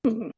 Hey,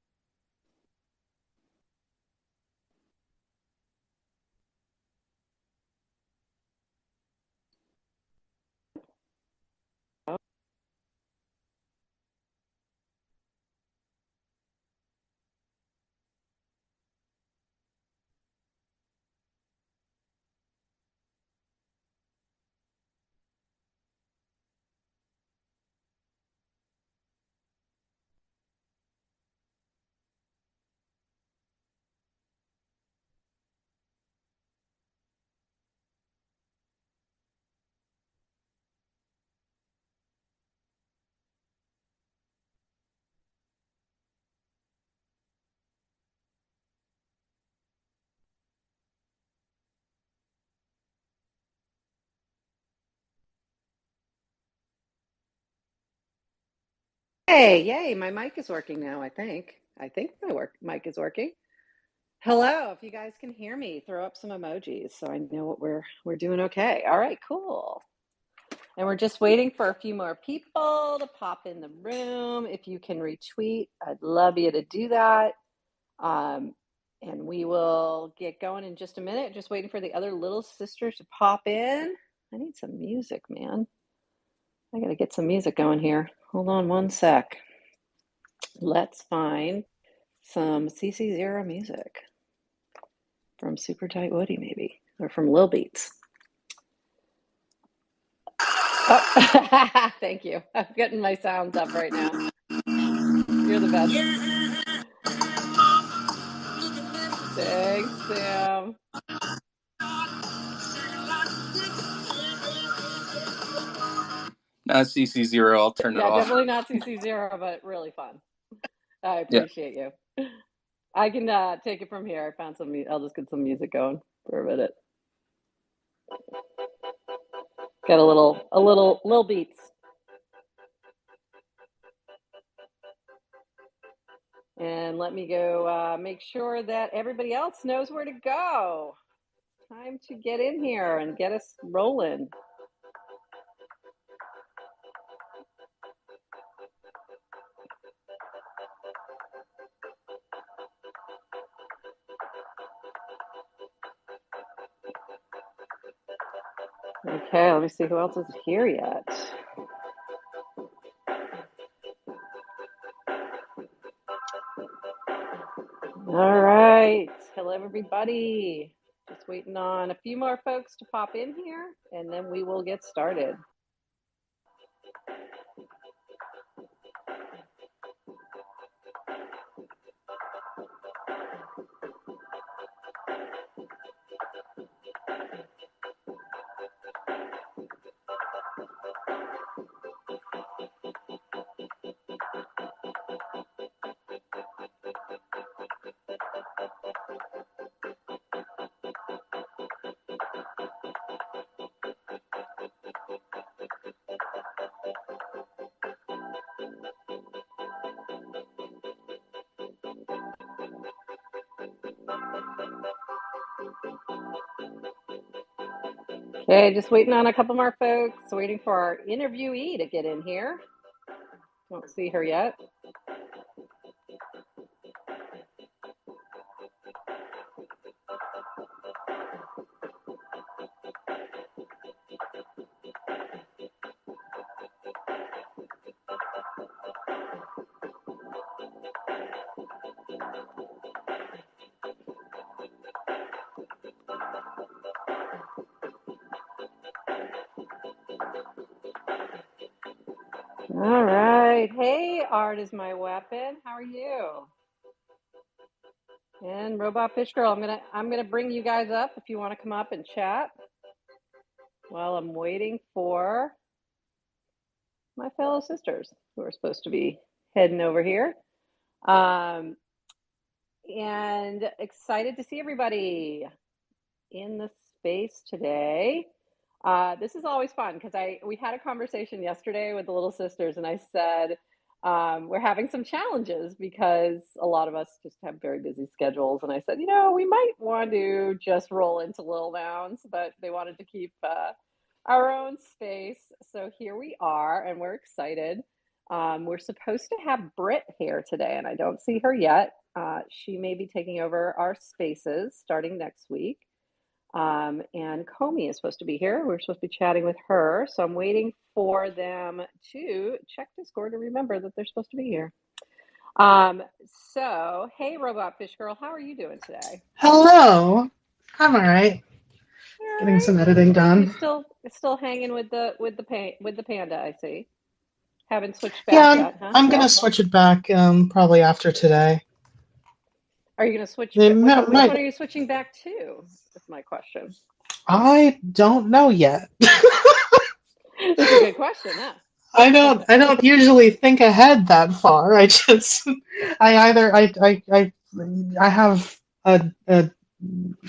yay, my mic is working now, I think. I think my mic is working. Hello, if you guys can hear me, throw up some emojis so I know what we're doing okay. All right, cool. And we're just waiting for a few more people to pop in the room. If you can retweet, I'd love you to do that. And we will get going in just a minute. Just waiting for the other little sisters to pop in. I need some music, man. I gotta get some music going here. Hold on one sec. Let's find some CC0 music from Super Tight Woody, maybe, or from Lil Beats. Oh, thank you. I'm getting my sounds up right now. You're the best. Thanks, Sam. Not CC0. I'll turn it Yeah, off. definitely not CC0, but really fun. I Yeah. appreciate you. I can take it from here. I found some. I'll just get some music going for a minute. Got a little beats. And let me go make sure that everybody else knows where to go. Time to get in here and get us rolling. Okay, let me see who else is here yet. All right. Hello, everybody. Just waiting on a few more folks to pop in here, and then we will get started. Okay, just waiting on a couple more folks, waiting for our interviewee to get in here. Don't see her yet. All right. Hey, Art is my weapon. How are you? And Robot Fish Girl, I'm gonna bring you guys up if you want to come up and chat while I'm waiting for my fellow sisters who are supposed to be heading over here. And excited to see everybody in the space today. This is always fun because we had a conversation yesterday with the little sisters, and I said we're having some challenges because a lot of us just have very busy schedules. And I said, we might want to just roll into Little Nouns, but they wanted to keep our own space. So here we are, and we're excited. We're supposed to have Britt here today, and I don't see her yet. She may be taking over our spaces starting next week. And Comey is supposed to be here. We're supposed to be chatting with her. So I'm waiting for them to check Discord to remember that they're supposed to be here. So, hey, Robot Fish Girl, how are you doing today? Hello. I'm all right. All Getting right. some editing You done. still hanging with the panda, I see. Haven't switched Yeah, back I'm, yet, huh? I'm gonna switch it back probably after today. Are you going to switch? It Which might, one are you switching back to? Is my question. I don't know yet. It's a good question, huh? I don't usually think ahead that far. I just I either I have a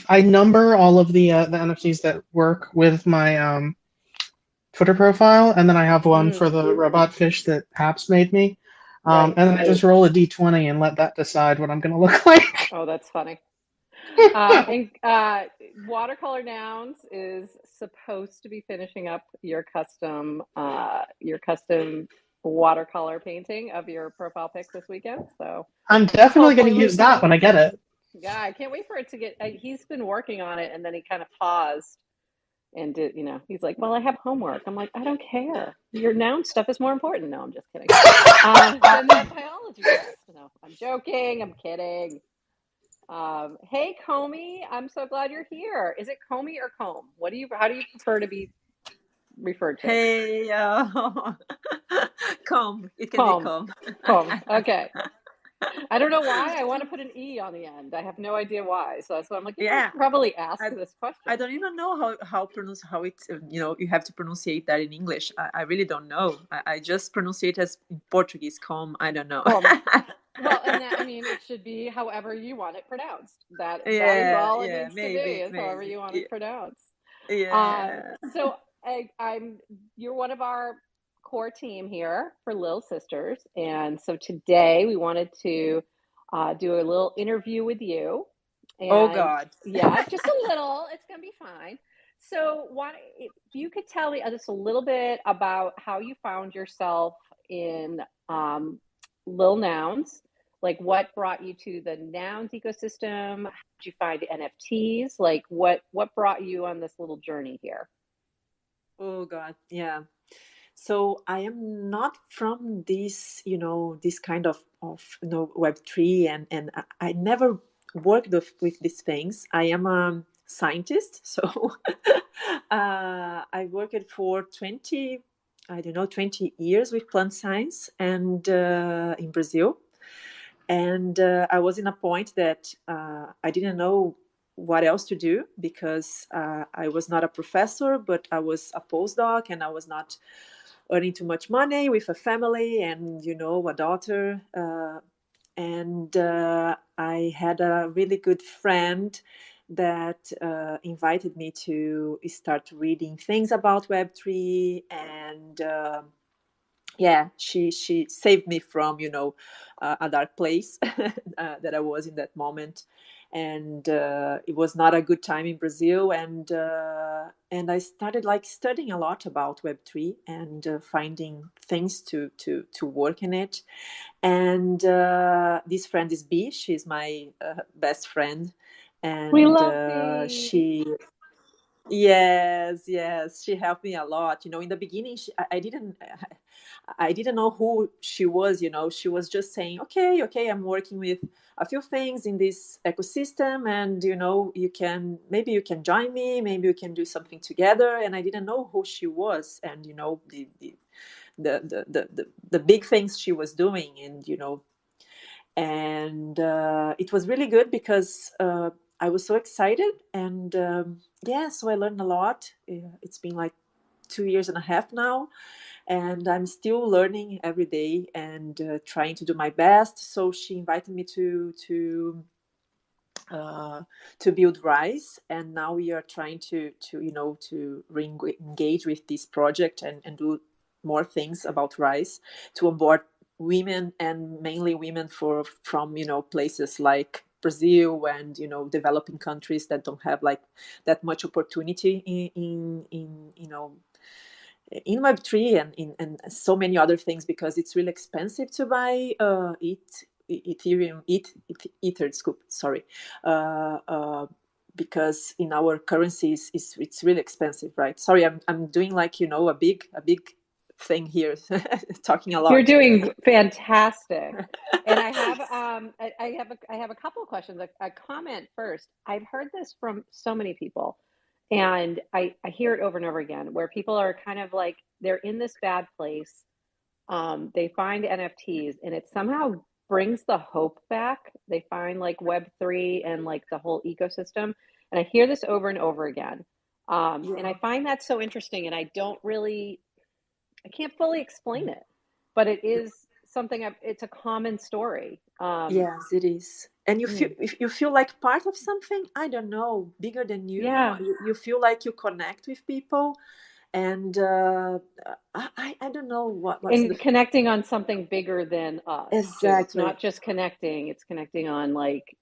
I number all of the NFTs that work with my Twitter profile, and then I have one Mm, for the robot fish that Haps made me. right. And then I just roll a d20 and let that decide what I'm gonna look like. Oh, that's funny. And watercolor nouns is supposed to be finishing up your custom watercolor painting of your profile pic this weekend. So I'm definitely gonna hopefully use we can that when I release get it. it. Yeah, I can't wait for it to get. He's been working on it, and then he kind of paused and he's like, "Well, I have homework." I'm like, "I don't care. Your noun stuff is more important." No, I'm just kidding. Than that biology test. No, I'm joking. I'm kidding. Hey, Comey, I'm so glad you're here. Is it Comey or Comb? How do you prefer to be referred to? Hey, calm. It can be Comb, calm. Comb. Okay. I don't know why I want to put an E on the end. I have no idea why. So that's why I'm like, I Yeah, should probably ask I, this I question. don't even know how it's you have to pronunciate that in English. I really don't know. I just pronounce it as in Portuguese, calm. I don't know. Comb. Well, and that, I mean, it should be however you want it pronounced. That is Yeah, all it yeah, needs to be, maybe, is however maybe. you want Yeah, it pronounced. yeah. So you're one of our core team here for Lil Sisters, and so today we wanted to do a little interview with you, Oh and God. yeah, just a little. It's gonna be fine. So, why if you could tell me just a little bit about how you found yourself in um, Lil Nouns, like what brought you to the Nouns ecosystem? How did you find NFTs? Like what brought you on this little journey here? Oh God. Yeah. So I am not from this, this kind of Web3, and I never worked with these things. I am a scientist, so I worked for 20, I don't know, 20 years with plant science and in Brazil. And I was in a point that I didn't know what else to do because I was not a professor, but I was a postdoc, and I was not earning too much money with a family and a daughter. And I had a really good friend that invited me to start reading things about Web3, and yeah, she saved me from a dark place that I was in that moment. And it was not a good time in Brazil, and I started like studying a lot about Web3 and finding things to work in it. And this friend is B. She's my best friend, We and love B. she yes, yes, she helped me a lot. In the beginning, I didn't know who she was. She was just saying, "Okay, okay, I'm working with a few things in this ecosystem, and maybe you can join me, maybe we can do something together." And I didn't know who she was, and the big things she was doing, and it was really good because I was so excited, and yeah, so I learned a lot. It's been like 2 years and a half now, and I'm still learning every day and trying to do my best. So she invited me uh, to build Rise, and now we are trying to re-engage with this project and do more things about Rise to onboard women, and mainly women from places like Brazil and developing countries that don't have like that much opportunity in in Web3 and so many other things, because it's really expensive to buy Ethereum, Ether scoop. Sorry, because in our currencies it's really expensive, right? Sorry, I'm doing like a big thing here, talking a You're lot. doing fantastic. And I have a couple of questions. A comment first. I've heard this from so many people, and I hear it over and over again, where people are kind of like they're in this bad place. They find NFTs, and it somehow brings the hope back. They find like Web3 and like the whole ecosystem, and I hear this over and over again. And I Yeah. find that so interesting, and I can't fully explain it, but it is something. It's a common story. Yes, it is. And you feel, Mm, if you feel like part of something, I don't know, bigger than you. yeah, You feel like you connect with people, and I don't know what's the and connecting on something bigger than us too. It's exactly. not just connecting; it's connecting on like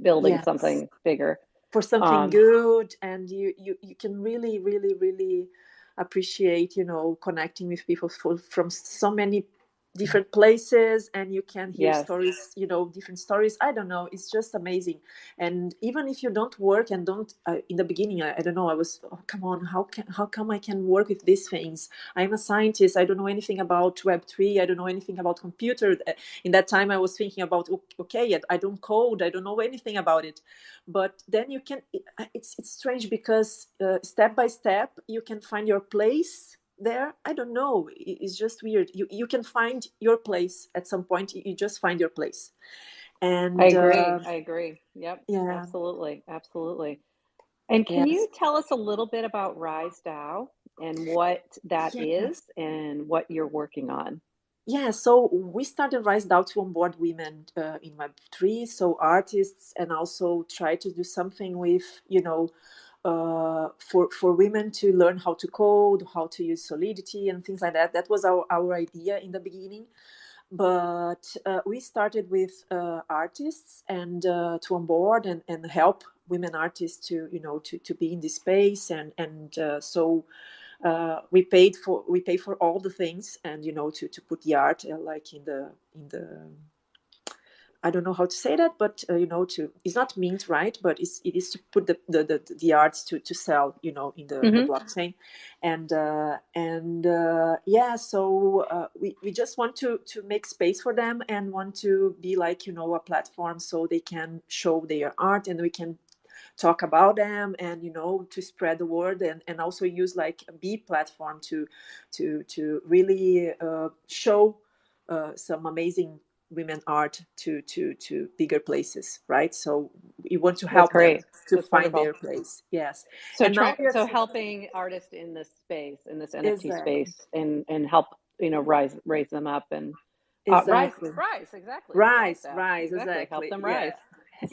building Yes, something bigger. for something Um, good, and you can really appreciate connecting with people from so many different places, and you can hear yes, stories, different stories. I don't know, it's just amazing. And even if you don't work and don't in the beginning, I don't know, I was, oh, come on, how come I can work with these things? I'm a scientist, I don't know anything about Web3, I don't know anything about computer. In that time I was thinking about, okay, I don't code, I don't know anything about it. But then you can, it's strange, because step by step you can find your place there. I don't know, it's just weird. You can find your place at some point. You just find your place. I And agree. I agree. Yep, yeah. absolutely, absolutely. And can you Yes. tell us a little bit about Rise DAO and what that is Yes. and what you're working on? Yeah, so we started Rise DAO to onboard women in Web3, so artists, and also try to do something with, for women to learn how to code, how to use Solidity and things like that. That was our idea in the beginning. But we started with artists, and to onboard and help women artists to, to be in this space. And we pay for all the things, and to put the art like in the I don't know how to say that, but to, it's not mint, right? But it is to put the arts to sell, in the Hmm. blockchain. And yeah, so we just want to make space for them, and want to be like, a platform, so they can show their art, and we can talk about them, and to spread the word, and also use like a B platform to really show some amazing women art to bigger places, right? So we want to That's help them great. to That's find their wonderful. place. Yes. So And now try we are so helping artists in this space, in this NFT exactly, space, and help raise them up and exactly, rise exactly. I like rise, that rise, exactly. Help exactly, them yeah. rise.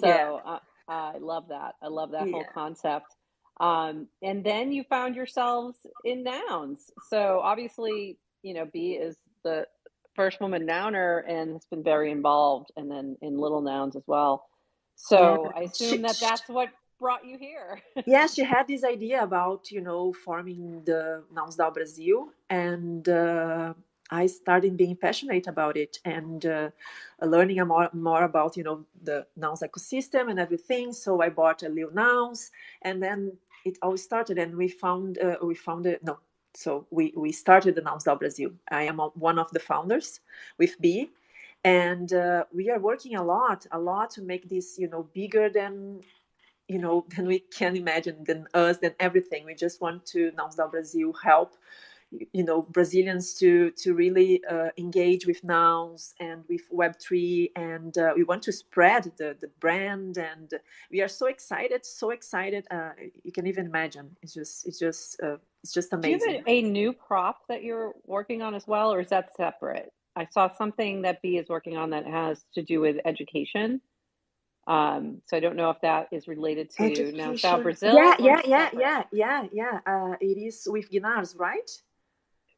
Yeah, So I love that. I love that whole yeah, concept. And then you found yourselves in nouns. So obviously, B is the first woman nouner and has been very involved, and then in little nouns as well. yeah. So I assume that that's what brought you here. Yeah, she had this idea about, forming the Nouns da Brasil, and I started being passionate about it, and learning more about, the Nouns ecosystem and everything. So I bought a little Nouns, and then it all started, and we found it. No, so we started the Nouns da Brasil. I am one of the founders with B. And we are working a lot to make this, bigger than than we can imagine, than us, than everything. We just want to, Nouns da Brasil, help Brazilians to really engage with nouns and with Web3, and we want to spread the brand, and we are so excited, so excited. You can even imagine. It's just Do you have amazing. a new prop that you're working on as well, or is that separate? I saw something that B is working on that has to do with education. So I don't know if that is related to Now Style Education. Brazil Yeah, or yeah, yeah, separate. yeah, yeah, yeah. It is with Guinars, right?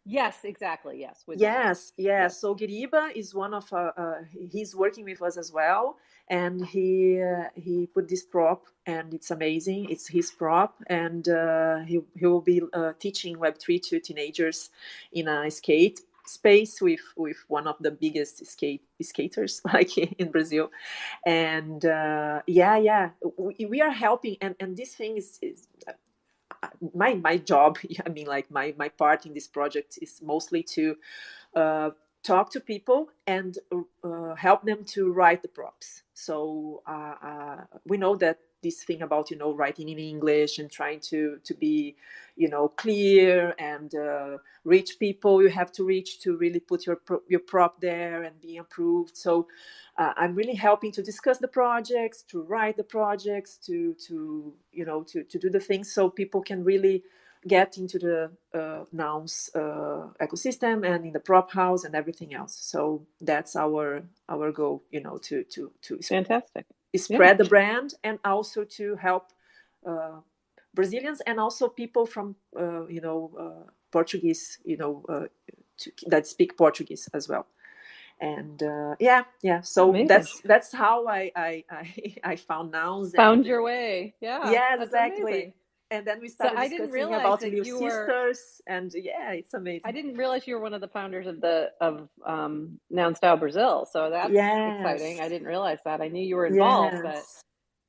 Yes, exactly. Yes, with Noun. Yes, yes. So Giriba is one of he's working with us as well, and he put this prop, and it's amazing. It's his prop, and he will be teaching Web3 to teenagers in a skate space with one of the biggest skaters like in Brazil, and yeah, we are helping, and this thing is my job. I mean, like my part in this project is mostly to uh, talk to people and help them to write the prompts. So we know that this thing about writing in English and trying to be clear and reach people you have to reach to really put your prop there and be approved. So I'm really helping to discuss the projects, to write the projects, to do the things so people can really get into the Noun's ecosystem and in the prop house and everything else. So that's our goal, to Fantastic. spread the brand and also to help Brazilians and also people from Portuguese, that speak Portuguese as well. And yeah. So Amazing. that's how I found Nouns. Found your way. Yeah, Yes, that's exactly. amazing. And then we So started I didn't discussing realize about that Little you were. Sisters, and yeah, it's amazing. I didn't realize you were one of the founders of Noun Style Brazil. So that's exciting. Yes, I didn't realize that. I knew you were involved, but yes,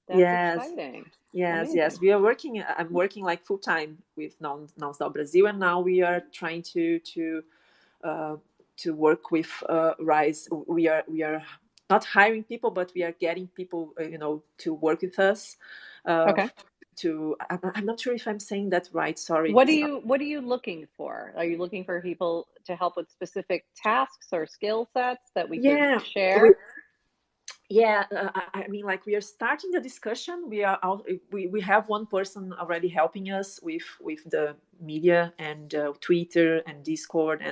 that's yes, exciting. yes, Amazing. We are working. I'm working like full time with Non-Stop Brazil, and now we are trying uh, to work with Rise. We are not hiring people, but we are getting people, to work with us. Okay. I'm not sure if I'm saying that right. Sorry. What are you looking for? Are you looking for people to help with specific tasks or skill sets that we could Yeah, share? yeah. I mean, like we are starting the discussion. We have one person already helping us with the media and Twitter and Discord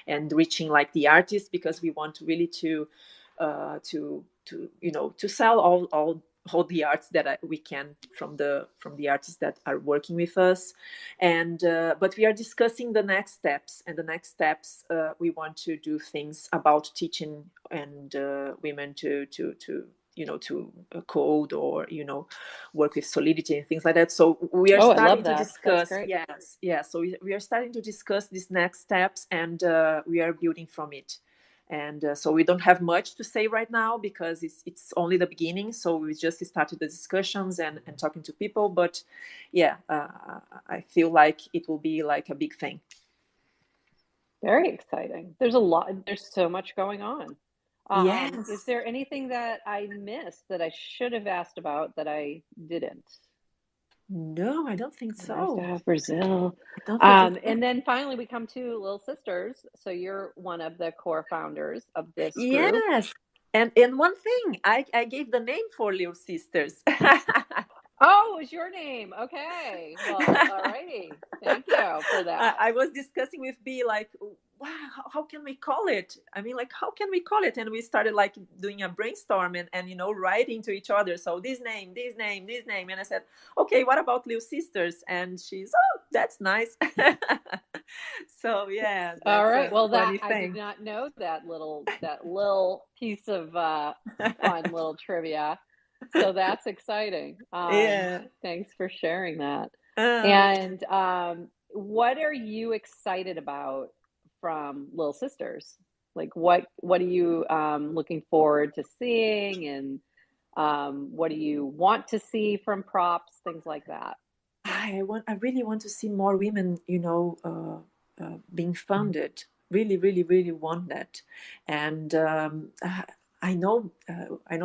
and reaching like the artists, because we want really to sell all the arts that we can from the artists that are working with us. And but we are discussing the next steps, and the next steps, we want to do things about teaching and women to code, or work with solidity and things like that. So we are Oh, I starting love to that. That's discuss. great. Yes, so we are starting to discuss these next steps, and we are building from it. And so we don't have much to say right now, because it's only the beginning. So we just started the discussions and talking to people. But yeah, I feel like it will be like a big thing. Very exciting. There's so much going on. Is Yes. there anything that I missed that I should have asked about that I didn't? No, I don't think Nice to so. have Brazil. I don't think so. And then finally, we come to Little Sisters. So you're one of the core founders of this group. Yes. And one thing, I gave the name for Little Sisters. Oh, it was your name. Okay. Well, all righty. Thank you for that. I was discussing with B, like, wow, how can we call it? I mean, like, how can we call it? And we started like doing a brainstorm and writing to each other. So this name, this name, this name. And I said, okay, what about Little Sisters? And she's, oh, that's nice. So yeah, All that's right. a Well, that funny I did thing. not know that little piece of fun little trivia. So that's exciting. Yeah. Thanks for sharing that. Uh, And what are you excited about from Little Sisters? Like what are you looking forward to seeing, and what do you want to see from props, things like that? I really want to see more women, being funded. Really, really, really want that. And I know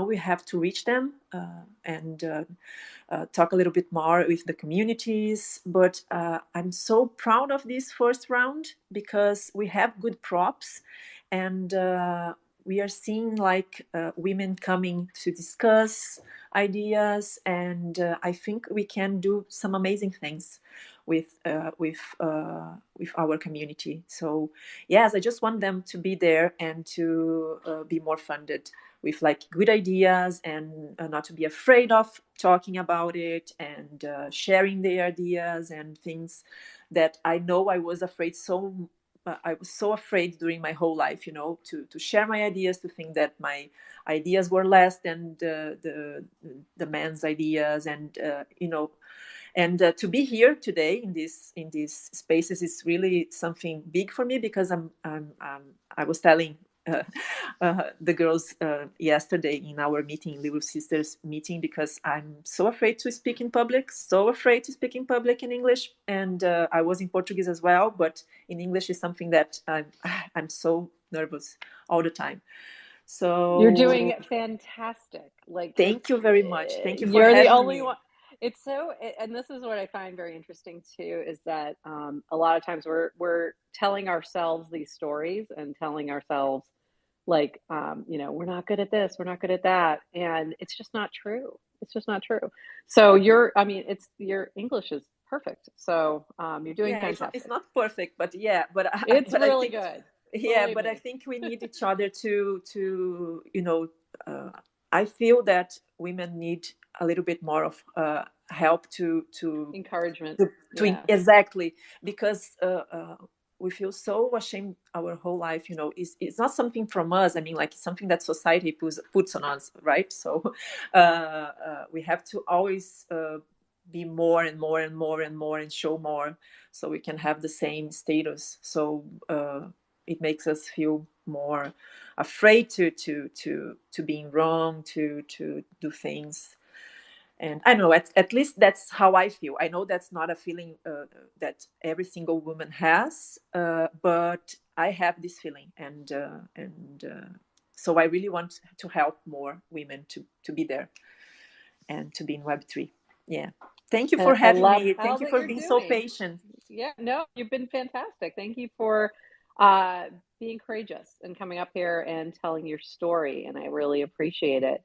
we have to reach them, and talk a little bit more with the communities. But I'm so proud of this first round, because we have good props, and we are seeing like women coming to discuss ideas, and I think we can do some amazing things with our community. So yes, I just want them to be there and to be more funded with like good ideas, and not to be afraid of talking about it, and sharing their ideas and things that I know I was afraid so I was so afraid during my whole life, to share my ideas, to think that my ideas were less than the man's ideas, and to be here today in these spaces is really something big for me, because I was telling the girls yesterday in our meeting, Little Sisters meeting, because I'm so afraid to speak in public, in English, and I was in Portuguese as well, but in English is something that I'm so nervous all the time. So You're doing fantastic. Like, thank you very much. Thank you for you're the having only me. one. It's so, and this is what I find very interesting too, is that a lot of times we're telling ourselves these stories and telling ourselves like, we're not good at this, we're not good at that, and it's just not true. It's just not true. So your English is perfect. So you're doing Yeah, it's fantastic. not perfect, but yeah, It's but I really think, good. yeah, Believe but I me. think we need each other to I feel that women need a little bit more of help Encouragement. to Yeah. exactly, because we feel so ashamed our whole life. It's not something from us. I mean, like, it's something that society puts on us, right? So we have to always be more and more and more and more, and show more, so we can have the same status. So it makes us feel more afraid to being wrong, to do things. And I don't know, at least that's how I feel. I know that's not a feeling that every single woman has, but I have this feeling, and so I really want to help more women to be there and to be in Web3. Yeah. Thank you for I having love me. all Thank you that for you're being so doing. patient. Yeah, no, you've been fantastic. Thank you for uh, being courageous and coming up here and telling your story, and I really appreciate it.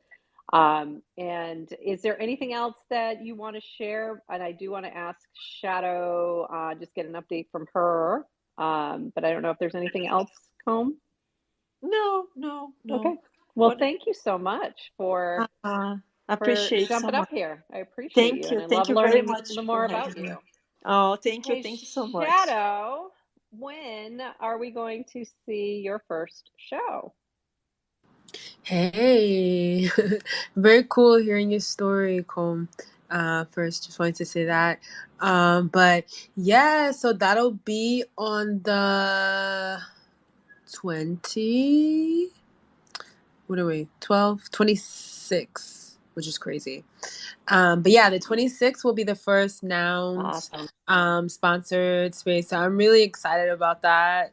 And is there anything else that you want to share? And I do want to ask Shadow, just get an update from her. But I don't know if there's anything else, Comb. No, no, Okay. no. Well, What? thank you so much for Appreciate so jumping up much. here. I appreciate you, Thank and you. I love Thank you very learning much for more about having me. you. Oh, thank you. Hey, Thank you so much. Shadow, when are we going to see your first show? Hey, very cool hearing your story, Com. First, just wanted to say that. But yeah, so that'll be on the 20, what are we, 12, 26, which is crazy. But yeah, the 26th will be the first Nouns Awesome. sponsored space. So I'm really excited about that.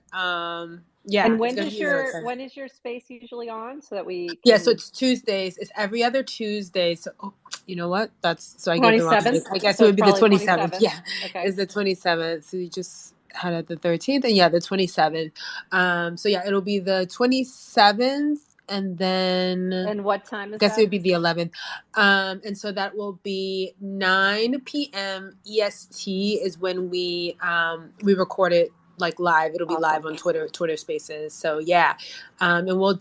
Yeah, And it's gonna be really exciting. when is your space usually on so that we Yeah, so can it's Tuesdays. It's every other Tuesday. So, oh, you know what? So I gave the wrong 27th? date. I guess it So would it's be the probably 27th. 27th. Yeah, Okay. it's the 27th. So you just had it the 13th, and yeah, the 27th. So yeah, it'll be the 27th, and then And what time I is guess it that? would be the 11th. And so that will be 9 p.m. EST is when we record it like live. It'll be live Awesome. on Twitter Spaces. So yeah, and we'll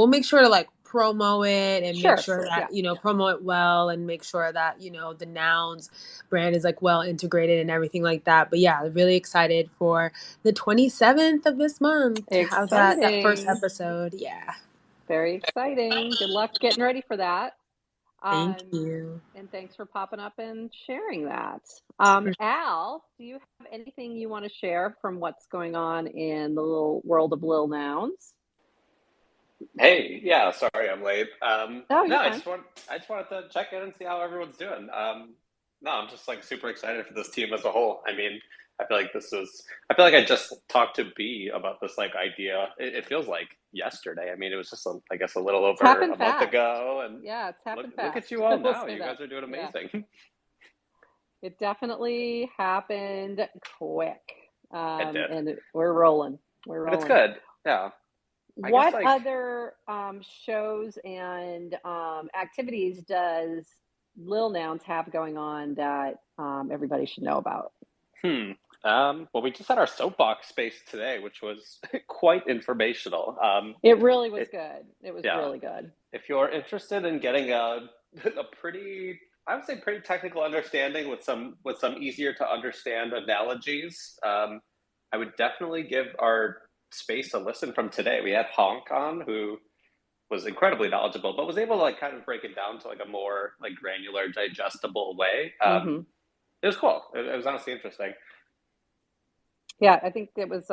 make sure to like promo it and make Sure. sure Yeah. that promo it well, and make sure that the Nouns brand is like well integrated and everything like that. But yeah, really excited for the 27th of this month to have that first Exciting. episode. Yeah. Very exciting. Good luck getting ready for that. Thank Um, you. and thanks for popping up and sharing that. For Al, do you have anything you want to share from what's going on in the little world of Lil Nouns? Hey, yeah, sorry I'm late. Oh, No, you're fine. I just wanted to check in and see how everyone's doing. No, I'm just like super excited for this team as a whole. I mean, I feel like I just talked to B about this like idea. It feels like yesterday. I mean, it was just I guess a little It's over happened a month fast. ago, and Yeah, it's look happened look at fast. you all We'll now. say You that. guys are doing Yeah, amazing. it definitely happened quick. It did, And we're rolling. We're but it's rolling. good. Yeah, I guess What like other shows and activities does Lil Nouns have going on that everybody should know about? hmm. Well, we just had our soapbox space today, which was quite informational. It really was It, good. It was yeah. really good. If you're interested in getting a pretty, I would say, pretty technical understanding with some easier to understand analogies, I would definitely give our space a listen from today. We had Honk on, who was incredibly knowledgeable, but was able to like kind of break it down to like a more like granular, digestible way. Mm-hmm. It was cool. It was honestly interesting. Yeah, I think it was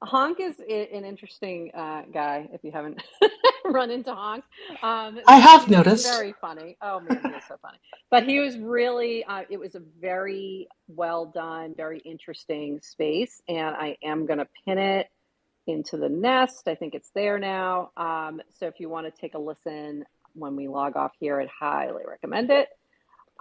Honk is an interesting guy if you haven't run into Honk. I have He's noticed. very funny. Oh man, he is so funny. But he was really, it was a very well done, very interesting space. And I am going to pin it into the nest. I think it's there now. So if you want to take a listen when we log off here, I'd highly recommend it.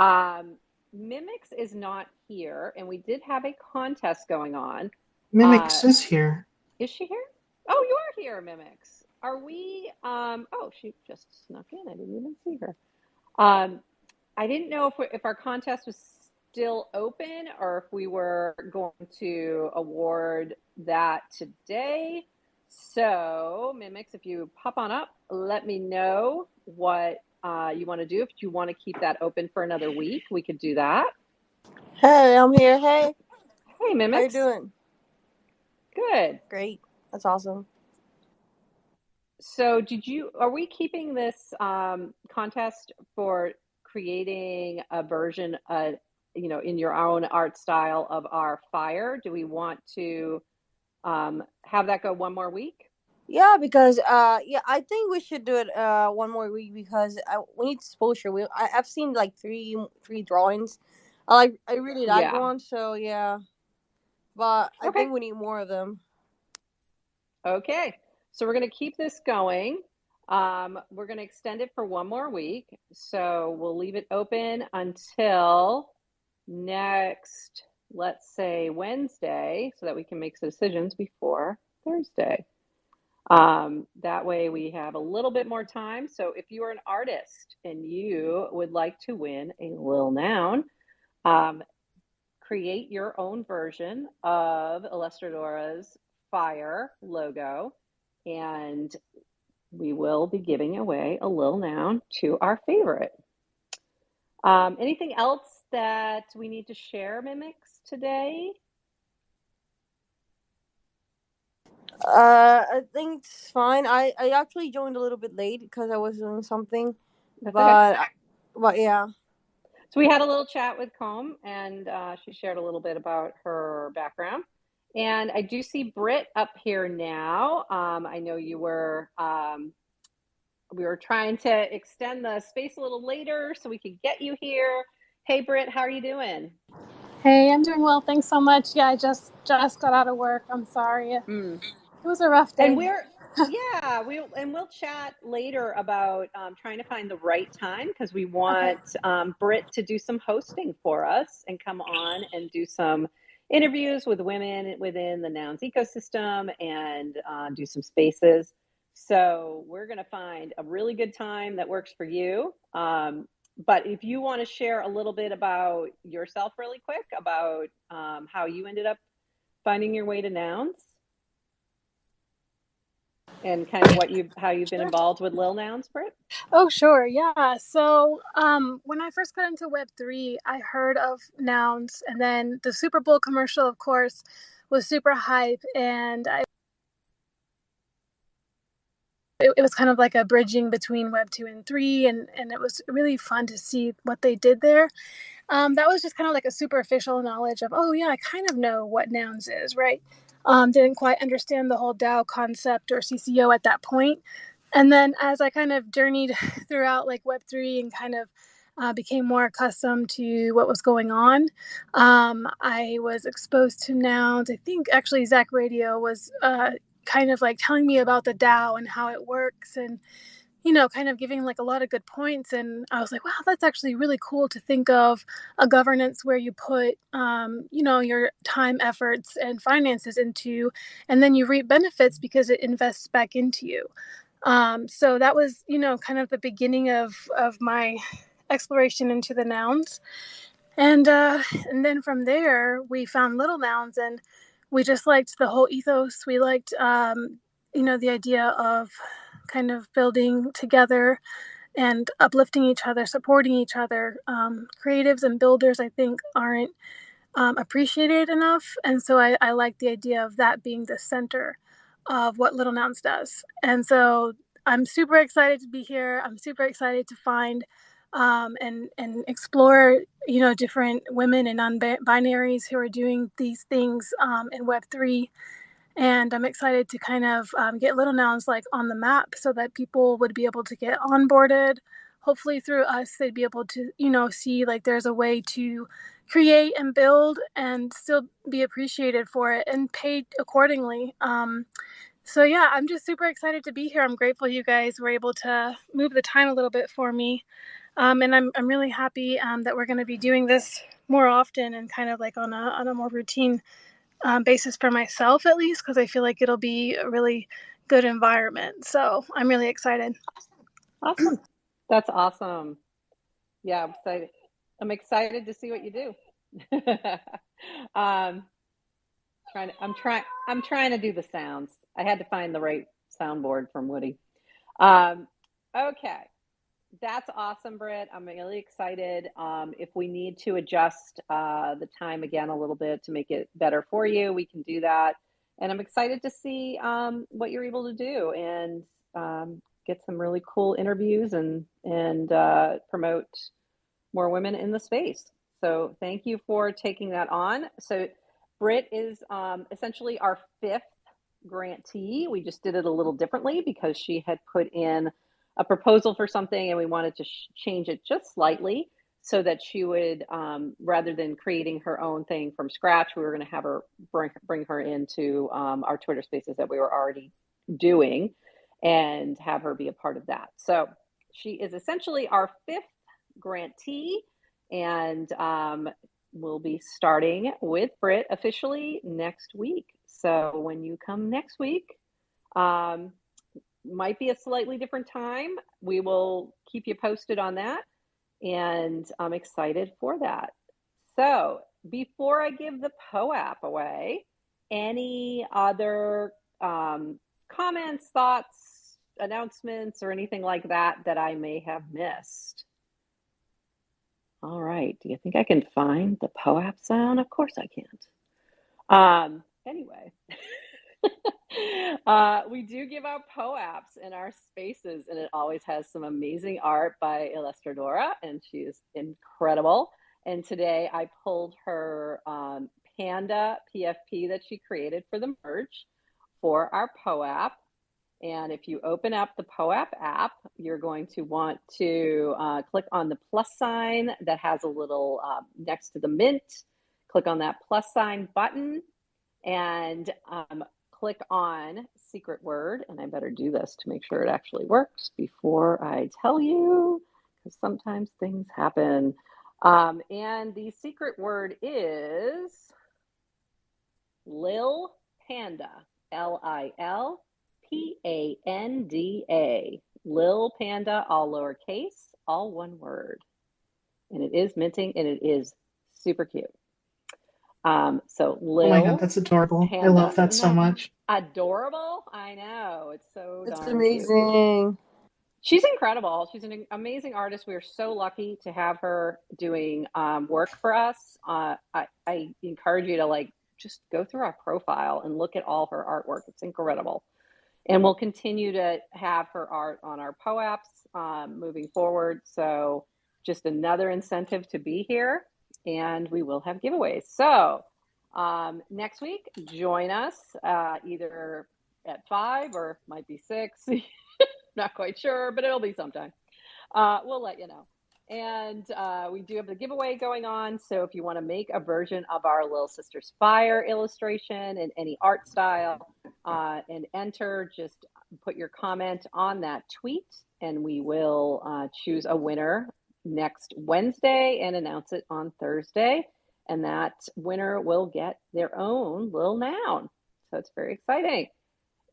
Mimics is not here, and we did have a contest going on. Mimix is here. Is she here? Oh, you are here, Mimics. Are we? Oh, she just snuck in. I didn't even see her. I didn't know if our contest was still open or if we were going to award that today. So, Mimics, if you pop on up, let me know what you want to do. If you want to keep that open for another week, we could do that. Hey, I'm here. Hey, Hey, Mimics. how you doing? Good. Great. That's awesome. So, are we keeping this contest for creating a version, in your own art style of our fire? Do we want to have that go one more week? Yeah, because I think we should do it one more week because we need exposure. I've seen like three drawings. I really like Yeah. one, so yeah. But I Okay. think we need more of them. Okay. So we're going to keep this going. We're going to extend it for one more week. So we'll leave it open until next, let's say Wednesday, so that we can make decisions before Thursday. That way we have a little bit more time. So if you are an artist and you would like to win a Lil Noun, create your own version of Illustradora's Fire logo, and we will be giving away a Lil Noun to our favorite. Anything else that we need to share, Mimics, today? I think it's fine. I actually joined a little bit late because I was doing something, That's okay. but yeah. So we had a little chat with Comb, and she shared a little bit about her background. And I do see Britt up here now. I know you were, we were trying to extend the space a little later so we could get you here. Hey, Britt, how are you doing? Hey, I'm doing well. Thanks so much. Yeah, I just got out of work. I'm sorry. It was a rough day. And we'll chat later about trying to find the right time because we want Britt to do some hosting for us and come on and do some interviews with women within the Nouns ecosystem and do some spaces. So we're going to find a really good time that works for you. But if you want to share a little bit about yourself really quick, about how you ended up finding your way to Nouns. And kind of how you've been involved with Lil Nouns, Britt? Oh, sure. Yeah. So when I first got into Web3, I heard of Nouns, and then the Super Bowl commercial, of course, was super hype. And it was kind of like a bridging between Web 2 and 3. And it was really fun to see what they did there. That was just kind of like a superficial knowledge of, oh, yeah, I kind of know what Nouns is, right? Didn't quite understand the whole DAO concept or CCO at that point. And then as I kind of journeyed throughout like Web3 and kind of became more accustomed to what was going on, I was exposed to Nouns. I think actually Zach Radio was kind of like telling me about the DAO and how it works, and kind of giving like a lot of good points. And I was like, wow, that's actually really cool to think of a governance where you put, your time, efforts, and finances into, and then you reap benefits because it invests back into you. So that was, kind of the beginning of my exploration into the Nouns. And then from there, we found Little Nouns, and we just liked the whole ethos. We liked, the idea of kind of building together and uplifting each other, supporting each other. Creatives and builders, I think, aren't appreciated enough. And so I like the idea of that being the center of what Little Nouns does. And so I'm super excited to be here. I'm super excited to find and explore, different women and non-binaries who are doing these things in Web3. And I'm excited to kind of get Little Nouns like on the map so that people would be able to get onboarded. Hopefully through us, they'd be able to, see like there's a way to create and build and still be appreciated for it and paid accordingly. So yeah, I'm just super excited to be here. I'm grateful you guys were able to move the time a little bit for me. And I'm really happy that we're going to be doing this more often and kind of like on a more routine basis for myself, at least, because I feel like it'll be a really good environment. So I'm really excited. Awesome. That's awesome. Yeah, I'm excited to see what you do. I'm trying to do the sounds. I had to find the right soundboard from Woody. Okay. That's awesome, Britt. I'm really excited. If we need to adjust the time again a little bit to make it better for you, we can do that. And I'm excited to see what you're able to do and get some really cool interviews and promote more women in the space. So thank you for taking that on. So Britt is essentially our 5th grantee. We just did it a little differently because she had put in a proposal for something and we wanted to change it just slightly so that she would, rather than creating her own thing from scratch, we were going to have her bring her into our Twitter spaces that we were already doing and have her be a part of that. So she is essentially our 5th grantee, and we'll be starting with Britt officially next week. So when you come next week, might be a slightly different time. We will keep you posted on that, and I'm excited for that. So before I give the POAP away, any other comments, thoughts, announcements, or anything like that that I may have missed? All right. Do you think I can find the POAP sound? Of course I can't. Anyway, we do give out POAPs in our spaces, and it always has some amazing art by Illustradora, and she is incredible. And today I pulled her Panda PFP that she created for the merge for our POAP. And if you open up the POAP app, you're going to want to click on the plus sign that has a little next to the mint. Click on that plus sign button and click on secret word. And I better do this to make sure it actually works before I tell you, because sometimes things happen. And the secret word is Lil Panda, Lil Panda, Lil Panda, all lowercase, all one word. And it is minting and it is super cute. So Lil Oh my God, that's adorable. Panda. I love that Isn't so much. Adorable? I know. It's so It's darn cute. amazing. She's incredible. She's an amazing artist. We are so lucky to have her doing work for us. I encourage you to just go through our profile and look at all her artwork. It's incredible. And we'll continue to have her art on our POAPs moving forward. So just another incentive to be here, and we will have giveaways. So next week, join us either at 5 or might be 6. Not quite sure, but it'll be sometime. We'll let you know. And we do have the giveaway going on. So if you want to make a version of our Little Sisters Fire illustration in any art style and enter, just put your comment on that tweet and we will choose a winner next Wednesday and announce it on Thursday. And that winner will get their own little noun. So it's very exciting.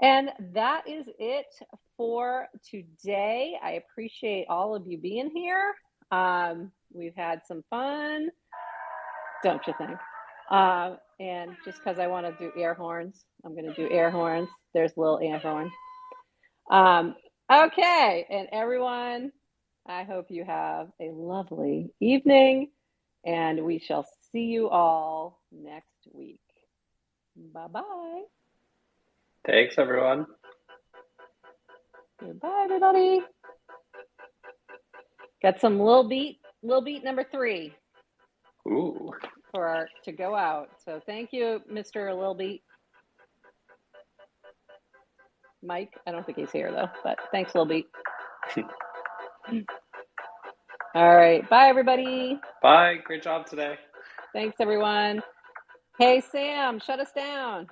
And that is it for today. I appreciate all of you being here. We've had some fun, don't you think? And just because I want to do air horns, I'm going to do air horns. There's little air horn. Okay, and everyone, I hope you have a lovely evening, and we shall see you all next week. Bye-bye. Thanks, everyone. Goodbye, everybody. Got some Lil Beat number 3. Ooh. To go out. So thank you, Mr. Lil Beat. Mike, I don't think he's here though, but thanks, Lil Beat. All right. Bye, everybody. Bye. Great job today. Thanks, everyone. Hey, Sam, shut us down.